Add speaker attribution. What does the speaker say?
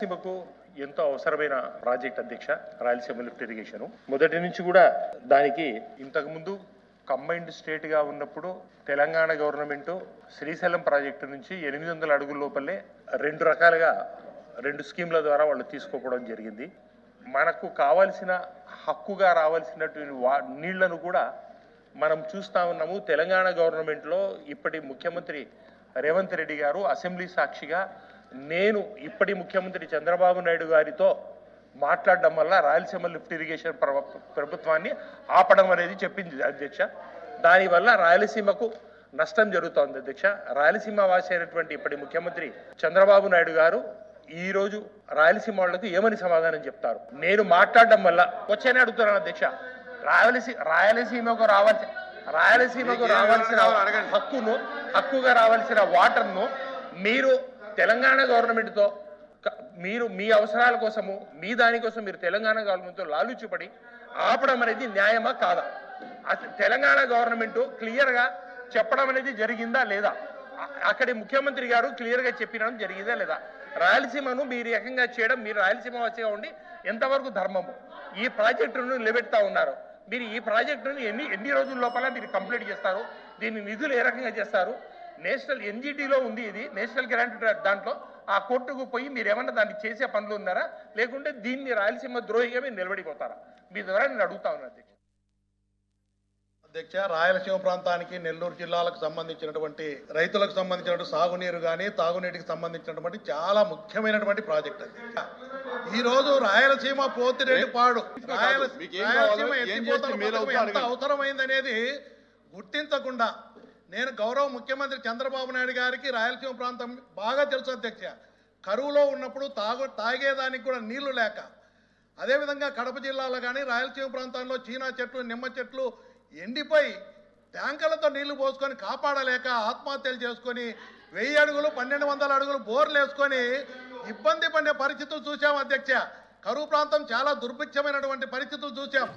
Speaker 1: రాయలసీమకు ఎంతో అవసరమైన ప్రాజెక్ట్ అధ్యక్ష రాయలసీమ లిఫ్ట్ ఇరిగేషన్ మొదటి నుంచి కూడా దానికి ఇంతకు ముందు కంబైన్డ్ స్టేట్ గా ఉన్నప్పుడు తెలంగాణ గవర్నమెంట్ శ్రీశైలం ప్రాజెక్టు నుంచి 800 అడుగుల లోపలే రెండు రకాలుగా రెండు స్కీమ్ల ద్వారా వాళ్ళు తీసుకోవడం జరిగింది. మనకు కావాల్సిన హక్కుగా రావాల్సినటువంటి నీళ్లను కూడా మనం చూస్తా ఉన్నాము. తెలంగాణ గవర్నమెంట్ లో ఇప్పటి ముఖ్యమంత్రి రేవంత్ రెడ్డి గారు అసెంబ్లీ సాక్షిగా నేను ఇప్పటి ముఖ్యమంత్రి చంద్రబాబు నాయుడు గారితో మాట్లాడడం వల్ల రాయలసీమ లిఫ్ట్ ఇరిగేషన్ ప్రభుత్వాన్ని ఆపడం అనేది చెప్పింది అధ్యక్ష. దానివల్ల రాయలసీమకు నష్టం జరుగుతోంది అధ్యక్ష. రాయలసీమ వాసి అయినటువంటి ఇప్పటి ముఖ్యమంత్రి చంద్రబాబు నాయుడు గారు ఈ రోజు రాయలసీమ వాళ్లకు ఏమని సమాధానం చెప్తారు? నేను మాట్లాడడం వల్ల వచ్చేనే అడుగుతున్నాను అధ్యక్ష. రాయలసీమకు రావాల్సిన హక్కుగా రావాల్సిన వాటర్ను మీరు తెలంగాణ గవర్నమెంట్తో మీరు మీ అవసరాల కోసము మీ దానికోసం మీరు తెలంగాణ గవర్నమెంట్తో లాలుచిపడి ఆపడం అనేది న్యాయమా కాదా? తెలంగాణ గవర్నమెంట్ క్లియర్గా చెప్పడం అనేది జరిగిందా లేదా? అక్కడి ముఖ్యమంత్రి గారు క్లియర్గా చెప్పడం జరిగిందా లేదా? రాయలసీమను మీరు ఏకంగా చేయడం, మీరు రాయలసీమ వాసిగా ఉండి ఎంతవరకు ధర్మము? ఈ ప్రాజెక్టును నిలబెడతా ఉన్నారు. మీరు ఈ ప్రాజెక్టును ఎన్ని రోజుల లోపల మీరు కంప్లీట్ చేస్తారు? దీని నిధులు ఏ రకంగా చేస్తారు? నేషనల్ ఎన్జిటిలో ఉంది, ఇది నేషనల్ గ్రాంట్. దాంట్లో ఆ కోర్టుకు పోయి మీరు ఏమన్నా దాన్ని చేసే పనులు ఉన్నారా, లేకుంటే దీన్ని రాయలసీమ ద్రోహిగా మీరు నిలబడిపోతారా? మీ ద్వారా నేను అడుగుతా ఉన్నాను
Speaker 2: అధ్యక్ష. రాయలసీమ ప్రాంతానికి నెల్లూరు జిల్లాలకు సంబంధించినటువంటి రైతులకు సంబంధించినటువంటి సాగునీరు కానీ తాగునీటికి సంబంధించినటువంటి చాలా ముఖ్యమైనటువంటి ప్రాజెక్ట్ అది. ఈ రోజు రాయలసీమ పోతిరెడ్డిపాడు రాయలసీమ ఎంత అవసరమైందనేది గుర్తించకుండా నేను గౌరవ ముఖ్యమంత్రి చంద్రబాబు నాయుడు గారికి రాయలసీమ ప్రాంతం బాగా తెలుసు అధ్యక్ష. కరువులో ఉన్నప్పుడు తాగేదానికి కూడా నీళ్లు లేక, అదేవిధంగా కడప జిల్లాలో కానీ రాయలసీమ ప్రాంతంలో చీనా చెట్లు నిమ్మ చెట్లు ఎండిపోయి ట్యాంకర్లతో నీళ్లు పోసుకొని కాపాడలేక ఆత్మహత్యలు చేసుకొని 1000 అడుగులు 1200 అడుగులు బోర్లు వేసుకొని ఇబ్బంది పడే పరిస్థితులు చూసాం అధ్యక్ష. కరువు ప్రాంతం చాలా దుర్భిక్షమైనటువంటి పరిస్థితులు చూసాం.